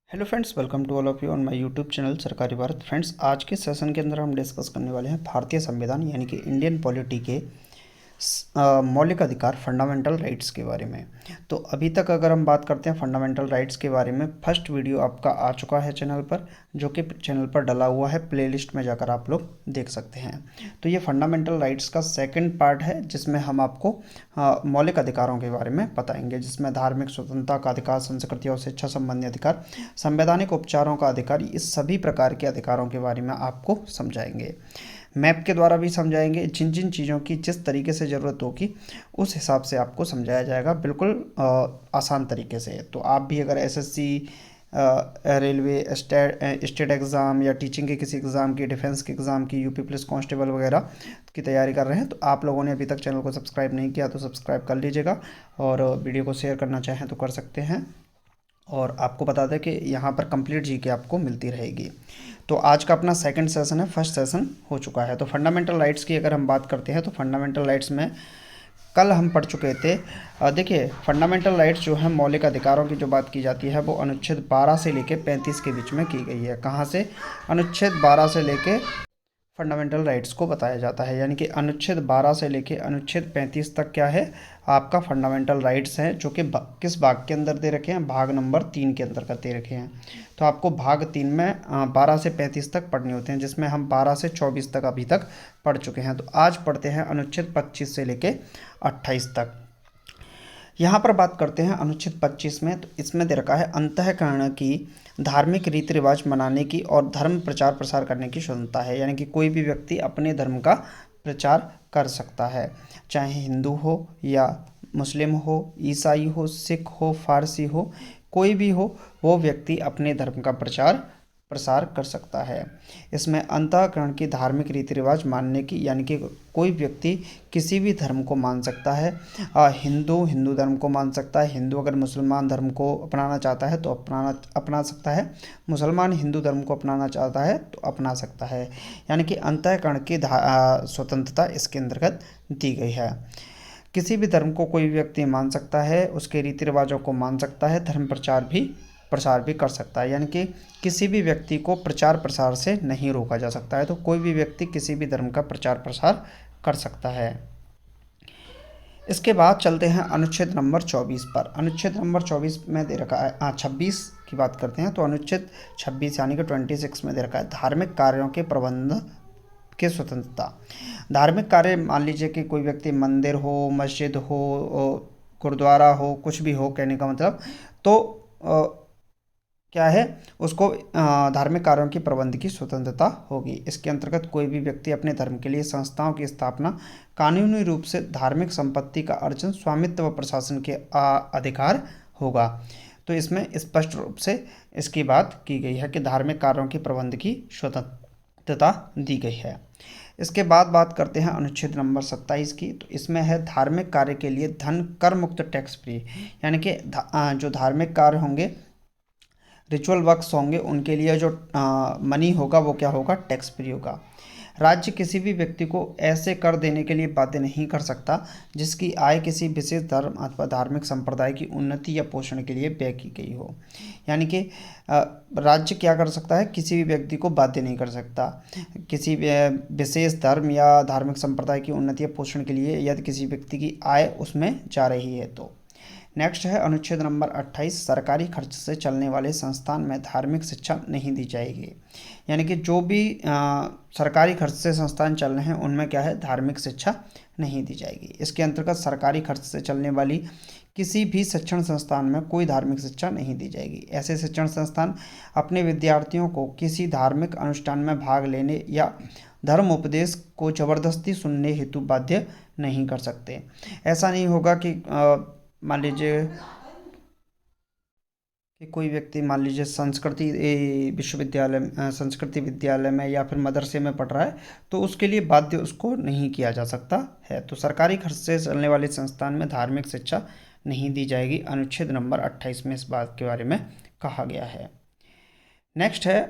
Hello friends, welcome to all of you on my YouTube channel Sarkari Bharat. Friends, आज के session के अंदर हम डिस्कस करने वाले हैं भारतीय संविधान यानी कि इंडियन पॉलिटी के मौलिक अधिकार फंडामेंटल राइट्स के बारे में। तो अभी तक अगर हम बात करते हैं फंडामेंटल राइट्स के बारे में, फर्स्ट वीडियो आपका आ चुका है चैनल पर, जो कि चैनल पर डला हुआ है, प्लेलिस्ट में जाकर आप लोग देख सकते हैं। तो ये फंडामेंटल राइट्स का सेकंड पार्ट है, जिसमें हम आपको मौलिक अधिकारों के बारे में बताएंगे, जिसमें धार्मिक स्वतंत्रता का अधिकार, संस्कृति और शिक्षा संबंधी अधिकार, संवैधानिक उपचारों का अधिकार, इस सभी प्रकार के अधिकारों के बारे में आपको समझाएंगे। मैप के द्वारा भी समझाएंगे। जिन जिन चीज़ों की जिस तरीके से ज़रूरत होगी उस हिसाब से आपको समझाया जाएगा, बिल्कुल आसान तरीके से। तो आप भी अगर एसएससी, रेलवे, स्टेट एग्ज़ाम या टीचिंग के किसी एग्ज़ाम की, डिफेंस के एग्ज़ाम की, यूपी पुलिस कांस्टेबल वगैरह की तैयारी कर रहे हैं, तो आप लोगों ने अभी तक चैनल को सब्सक्राइब नहीं किया तो सब्सक्राइब कर लीजिएगा, और वीडियो को शेयर करना चाहें तो कर सकते हैं। और आपको बता दें कि यहाँ पर कंप्लीट जीके आपको मिलती रहेगी। तो आज का अपना सेकंड सेशन है, फर्स्ट सेशन हो चुका है। तो फंडामेंटल राइट्स की अगर हम बात करते हैं तो फंडामेंटल राइट्स में कल हम पढ़ चुके थे। देखिए, फंडामेंटल राइट्स जो है, मौलिक अधिकारों की जो बात की जाती है, वो अनुच्छेद 12 से लेके 35 के बीच में की गई है। कहाँ से? अनुच्छेद 12 से लेके फंडामेंटल राइट्स को बताया जाता है, यानी कि अनुच्छेद 12 से लेके अनुच्छेद 35 तक क्या है, आपका फंडामेंटल राइट्स हैं, जो कि किस भाग के अंदर दे रखे हैं? भाग नंबर 3 के अंतर्गत दे रखे हैं। तो आपको भाग 3 में 12 से 35 तक पढ़ने होते हैं, जिसमें हम 12 से 24 तक अभी तक पढ़ चुके हैं। तो आज पढ़ते हैं अनुच्छेद 25 से लेके 28 तक। यहाँ पर बात करते हैं अनुच्छेद 25 में। तो इसमें दे रखा है अंतःकरण की धार्मिक रीति रिवाज मनाने की और धर्म प्रचार प्रसार करने की स्वतंत्रता है, यानी कि कोई भी व्यक्ति अपने धर्म का प्रचार कर सकता है, चाहे हिंदू हो या मुस्लिम हो, ईसाई हो, सिख हो, फारसी हो, कोई भी हो, वो व्यक्ति अपने धर्म का प्रचार प्रसार कर सकता है। इसमें अंतःकरण की धार्मिक रीति रिवाज मानने की, यानी कि कोई व्यक्ति किसी भी धर्म को मान सकता है। हिंदू धर्म को मान सकता है। हिंदू अगर मुसलमान धर्म को अपनाना चाहता है तो अपना सकता है। मुसलमान हिंदू धर्म को अपनाना चाहता है तो अपना सकता है, यानी कि अंतःकरण की स्वतंत्रता इसके अंतर्गत दी गई है। किसी भी धर्म को कोई व्यक्ति मान सकता है, उसके रीति रिवाजों को मान सकता है, धर्म प्रसार भी कर सकता है, यानी कि किसी भी व्यक्ति को प्रचार प्रसार से नहीं रोका जा सकता है। तो कोई भी व्यक्ति किसी भी धर्म का प्रचार प्रसार कर सकता है। इसके बाद चलते हैं अनुच्छेद नंबर 24 पर। अनुच्छेद नंबर 24 में दे रखा है, 26 की बात करते हैं। तो अनुच्छेद 26 यानी कि 26 में दे रखा है धार्मिक कार्यों के प्रबंध की स्वतंत्रता। धार्मिक कार्य, मान लीजिए कि कोई व्यक्ति मंदिर हो, मस्जिद हो, गुरुद्वारा हो, कुछ भी हो, कहने का मतलब, तो क्या है, उसको धार्मिक कार्यों के प्रबंध की स्वतंत्रता होगी। इसके अंतर्गत कोई भी व्यक्ति अपने धर्म के लिए संस्थाओं की स्थापना, कानूनी रूप से धार्मिक संपत्ति का अर्जन, स्वामित्व व प्रशासन के अधिकार होगा। तो इसमें स्पष्ट रूप से इसकी बात की गई है कि धार्मिक कार्यों के प्रबंध की स्वतंत्रता दी गई है। इसके बाद बात करते हैं अनुच्छेद नंबर 27 की। तो इसमें है धार्मिक कार्य के लिए धन कर मुक्त टैक्स फ्री, यानी कि जो धार्मिक कार्य होंगे, रिचुअल वर्क्स होंगे, उनके लिए जो मनी होगा वो क्या होगा? टैक्स फ्री होगा। राज्य किसी भी व्यक्ति को ऐसे कर देने के लिए बाध्य नहीं कर सकता जिसकी आय किसी विशेष धर्म अथवा धार्मिक संप्रदाय की उन्नति या पोषण के लिए व्यय की गई हो, यानी कि राज्य क्या कर सकता है? किसी भी व्यक्ति को बाध्य नहीं कर सकता किसी विशेष धर्म या धार्मिक संप्रदाय की उन्नति या पोषण के लिए, यदि किसी व्यक्ति की आय उसमें जा रही है तो। नेक्स्ट है अनुच्छेद नंबर 28, सरकारी खर्च से चलने वाले संस्थान में धार्मिक शिक्षा नहीं दी जाएगी, यानी कि जो भी सरकारी खर्च से संस्थान चल रहे हैं उनमें क्या है? धार्मिक शिक्षा नहीं दी जाएगी। इसके अंतर्गत सरकारी खर्च से चलने वाली किसी भी शिक्षण संस्थान में कोई धार्मिक शिक्षा नहीं दी जाएगी। ऐसे शिक्षण संस्थान अपने विद्यार्थियों को किसी धार्मिक अनुष्ठान में भाग लेने या धर्म उपदेश को जबरदस्ती सुनने हेतु बाध्य नहीं कर सकते। ऐसा नहीं होगा कि मान लीजिए कि कोई व्यक्ति, मान लीजिए संस्कृति संस्कृति विद्यालय में या फिर मदरसे में पढ़ रहा है, तो उसके लिए बाध्य उसको नहीं किया जा सकता है। तो सरकारी खर्च से चलने वाले संस्थान में धार्मिक शिक्षा नहीं दी जाएगी। अनुच्छेद नंबर 28 में इस बात के बारे में कहा गया है। नेक्स्ट है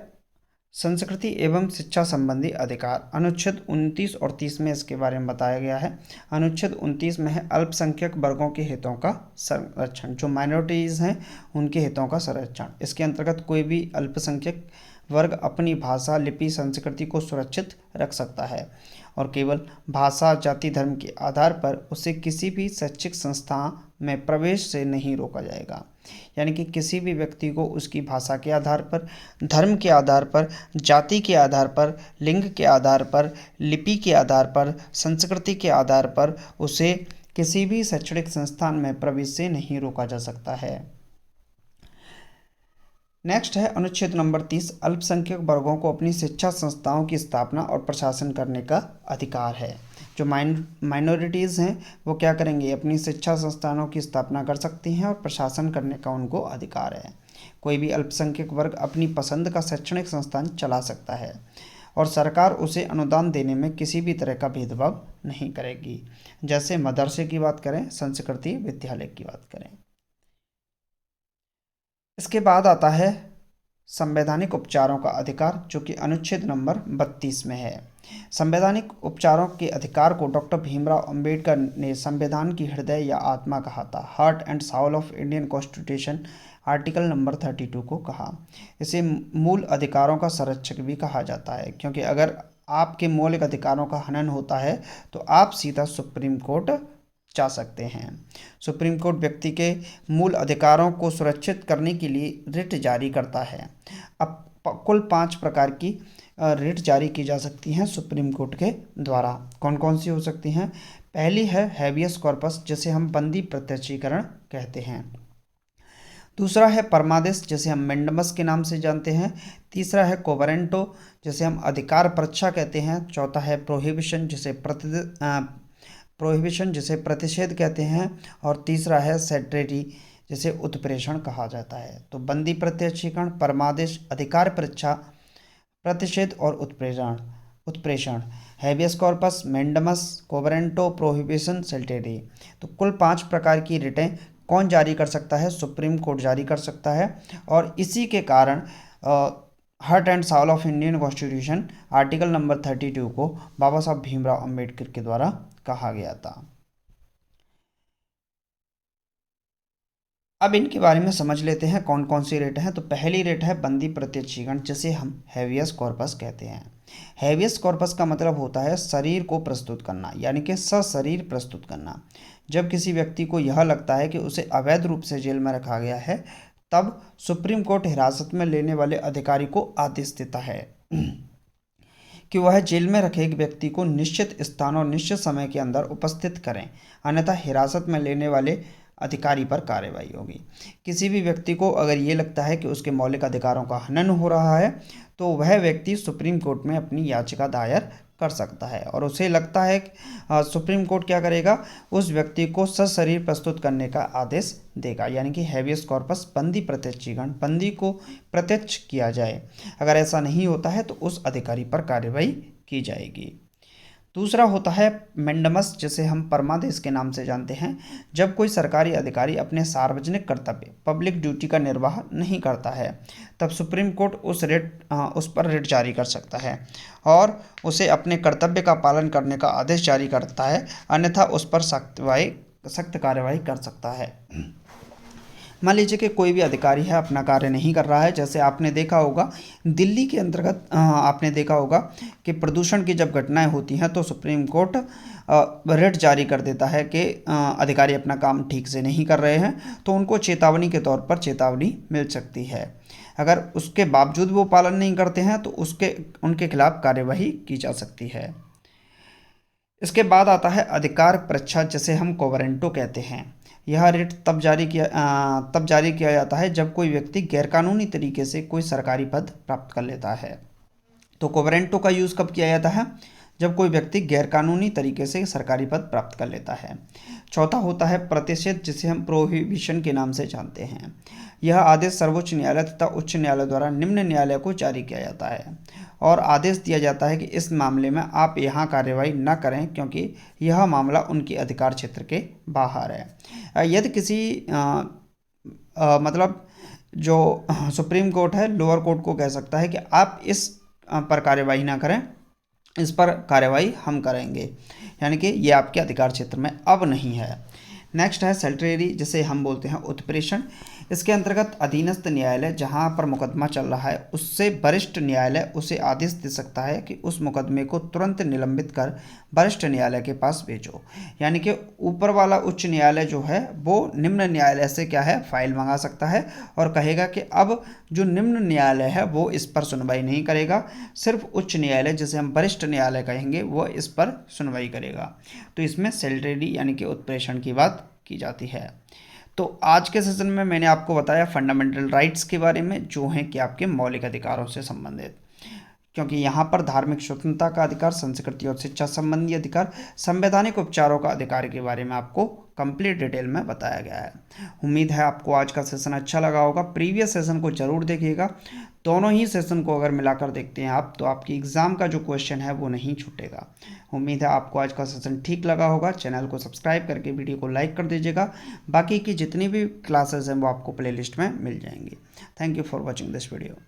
संस्कृति एवं शिक्षा संबंधी अधिकार अनुच्छेद 29 और 30 में इसके बारे में बताया गया है। अनुच्छेद 29 में है अल्पसंख्यक वर्गों के हितों का संरक्षण, जो माइनॉरिटीज़ हैं उनके हितों का संरक्षण। इसके अंतर्गत कोई भी अल्पसंख्यक वर्ग अपनी भाषा, लिपि, संस्कृति को सुरक्षित रख सकता है और केवल भाषा, जाति, धर्म के आधार पर उसे किसी भी शैक्षिक संस्था में प्रवेश से नहीं रोका जाएगा। यानी कि किसी भी व्यक्ति को उसकी भाषा के आधार पर, धर्म के आधार पर, जाति के आधार पर, लिंग के आधार पर, लिपि के आधार पर, संस्कृति के आधार पर उसे किसी भी शैक्षणिक संस्थान में प्रवेश से नहीं रोका जा सकता है। नेक्स्ट है अनुच्छेद नंबर 30, अल्पसंख्यक वर्गों को अपनी शिक्षा संस्थाओं की स्थापना और प्रशासन करने का अधिकार है। जो माइनॉरिटीज़ हैं वो क्या करेंगे, अपनी शिक्षा संस्थानों की स्थापना कर सकती हैं और प्रशासन करने का उनको अधिकार है। कोई भी अल्पसंख्यक वर्ग अपनी पसंद का शैक्षणिक संस्थान चला सकता है और सरकार उसे अनुदान देने में किसी भी तरह का भेदभाव नहीं करेगी। जैसे मदरसे की बात करें, संस्कृति विद्यालय की बात करें। इसके बाद आता है संवैधानिक उपचारों का अधिकार, जो कि अनुच्छेद नंबर 32 में है। संवैधानिक उपचारों के अधिकार को डॉक्टर भीमराव अंबेडकर ने संविधान की हृदय या आत्मा कहा था। Heart and Saul of Indian constitution article number 32 को कहा। इसे मूल अधिकारों का संरक्षक भी कहा जाता है, क्योंकि अगर आपके मौलिक अधिकारों का हनन होता है तो आप सीधा सुप्रीम कोर्ट जा सकते हैं। सुप्रीम कोर्ट व्यक्ति के मूल अधिकारों को सुरक्षित करने के लिए रिट जारी करता है। अब कुल 5 प्रकार की रिट जारी की जा सकती हैं सुप्रीम कोर्ट के द्वारा। कौन कौन सी हो सकती हैं? पहली है हैबियस कॉर्पस, जिसे हम बंदी प्रत्यक्षीकरण कहते हैं। दूसरा है परमादेश, जिसे हम मेंडमस के नाम से जानते हैं। तीसरा है कोवरेंटो, जिसे हम अधिकार परीक्षा कहते हैं। चौथा है प्रोहिबिशन, जिसे प्रतिषेध कहते हैं। और तीसरा है सेट्रेटी, जिसे उत्प्रेषण कहा जाता है। तो बंदी प्रत्यक्षीकरण, परमादेश, अधिकार परीक्षा, प्रतिषेध और उत्प्रेषण, हैबियस कॉर्पस, मेंडमस, कोवरेंटो, प्रोहिबिशन, सेल्टेरी। तो कुल 5 प्रकार की रिटें कौन जारी कर सकता है? सुप्रीम कोर्ट जारी कर सकता है। और इसी के कारण heart and Saul of Indian constitution article number 32 को बाबा साहब भीमराव अंबेडकर के द्वारा कहा गया था। अब इनके बारे में समझ लेते हैं कौन कौन सी रेट हैं। तो पहली रेट है बंदी प्रत्यक्षीकरण, जिसे हम हैबियस कॉर्पस कहते हैं। हैबियस कॉर्पस का मतलब होता है शरीर को प्रस्तुत करना, यानी कि सशरीर प्रस्तुत करना। जब किसी व्यक्ति को यह लगता है कि उसे अवैध रूप से जेल में रखा गया है, तब सुप्रीम कोर्ट हिरासत में लेने वाले अधिकारी को आदेश देता है कि वह जेल में रखे एक व्यक्ति को निश्चित स्थान और निश्चित समय के अंदर उपस्थित करें, अन्यथा हिरासत में लेने वाले अधिकारी पर कार्रवाई होगी। किसी भी व्यक्ति को अगर ये लगता है कि उसके मौलिक अधिकारों का हनन हो रहा है, तो वह व्यक्ति सुप्रीम कोर्ट में अपनी याचिका दायर कर सकता है और उसे लगता है कि सुप्रीम कोर्ट क्या करेगा, उस व्यक्ति को सशरीर प्रस्तुत करने का आदेश देगा। यानी कि हैबियस कॉर्पस बंदी प्रत्यक्षीकरण, बंदी को प्रत्यक्ष किया जाए। अगर ऐसा नहीं होता है तो उस अधिकारी पर कार्रवाई की जाएगी। दूसरा होता है मेंडमस, जिसे हम परमादेश के नाम से जानते हैं। जब कोई सरकारी अधिकारी अपने सार्वजनिक कर्तव्य, पब्लिक ड्यूटी का निर्वाह नहीं करता है, तब सुप्रीम कोर्ट उस पर रिट जारी कर सकता है और उसे अपने कर्तव्य का पालन करने का आदेश जारी करता है, अन्यथा उस पर सख्त कार्रवाई कर सकता है। मान लीजिए कि कोई भी अधिकारी है अपना कार्य नहीं कर रहा है। जैसे आपने देखा होगा दिल्ली के अंतर्गत आपने देखा होगा कि प्रदूषण की जब घटनाएं होती हैं तो सुप्रीम कोर्ट रिट जारी कर देता है कि अधिकारी अपना काम ठीक से नहीं कर रहे हैं, तो उनको चेतावनी के तौर पर चेतावनी मिल सकती है। अगर उसके बावजूद वो पालन नहीं करते हैं तो उनके खिलाफ कार्यवाही की जा सकती है। इसके बाद आता है अधिकार परीक्षा, जिसे हम कोवरेंटो कहते हैं। यह रिट तब जारी किया जाता है जब कोई व्यक्ति गैरकानूनी तरीके से कोई सरकारी पद प्राप्त कर लेता है। तो कोवरेंटो का यूज़ कब किया जाता है? जब कोई व्यक्ति गैरकानूनी तरीके से सरकारी पद प्राप्त कर लेता है। चौथा होता है प्रतिषेध, जिसे हम प्रोहिबिशन के नाम से जानते हैं। यह आदेश सर्वोच्च न्यायालय तथा उच्च न्यायालय द्वारा निम्न न्यायालय को जारी किया जाता है और आदेश दिया जाता है कि इस मामले में आप यहाँ कार्रवाई न करें, क्योंकि यह मामला उनके अधिकार क्षेत्र के बाहर है। यदि किसी मतलब जो सुप्रीम कोर्ट है लोअर कोर्ट को कह सकता है कि आप इस पर कार्यवाही ना करें, इस पर कार्यवाही हम करेंगे, यानी कि ये आपके अधिकार क्षेत्र में अब नहीं है। नेक्स्ट है सेल्टरी, जिसे हम बोलते हैं उत्प्रेषण। इसके अंतर्गत अधीनस्थ न्यायालय जहां पर मुकदमा चल रहा है उससे वरिष्ठ न्यायालय उसे आदेश दे सकता है कि उस मुकदमे को तुरंत निलंबित कर वरिष्ठ न्यायालय के पास भेजो। यानी कि ऊपर वाला उच्च न्यायालय जो है वो निम्न न्यायालय से क्या है, फाइल मंगा सकता है और कहेगा कि अब जो निम्न न्यायालय है वो इस पर सुनवाई नहीं करेगा, सिर्फ उच्च न्यायालय जिसे हम वरिष्ठ न्यायालय कहेंगे वो इस पर सुनवाई करेगा। तो इसमें सेल्टरी यानी कि उत्प्रेषण की बात की जाती है। तो आज के सेशन में मैंने आपको बताया फंडामेंटल राइट्स के बारे में, जो हैं कि आपके मौलिक अधिकारों से संबंधित, क्योंकि यहाँ पर धार्मिक स्वतंत्रता का अधिकार, संस्कृति और शिक्षा संबंधी अधिकार, संवैधानिक उपचारों का अधिकार के बारे में आपको कंप्लीट डिटेल में बताया गया है। उम्मीद है आपको आज का सेशन अच्छा लगा होगा। प्रीवियस सेशन को जरूर देखिएगा, दोनों ही सेशन को अगर मिलाकर देखते हैं आप तो आपकी एग्ज़ाम का जो क्वेश्चन है वो नहीं छूटेगा। उम्मीद है आपको आज का सेशन ठीक लगा होगा। चैनल को सब्सक्राइब करके वीडियो को लाइक कर दीजिएगा। बाकी की जितनी भी क्लासेस हैं वो आपको प्लेलिस्ट में मिल जाएंगी। Thank you for watching this video.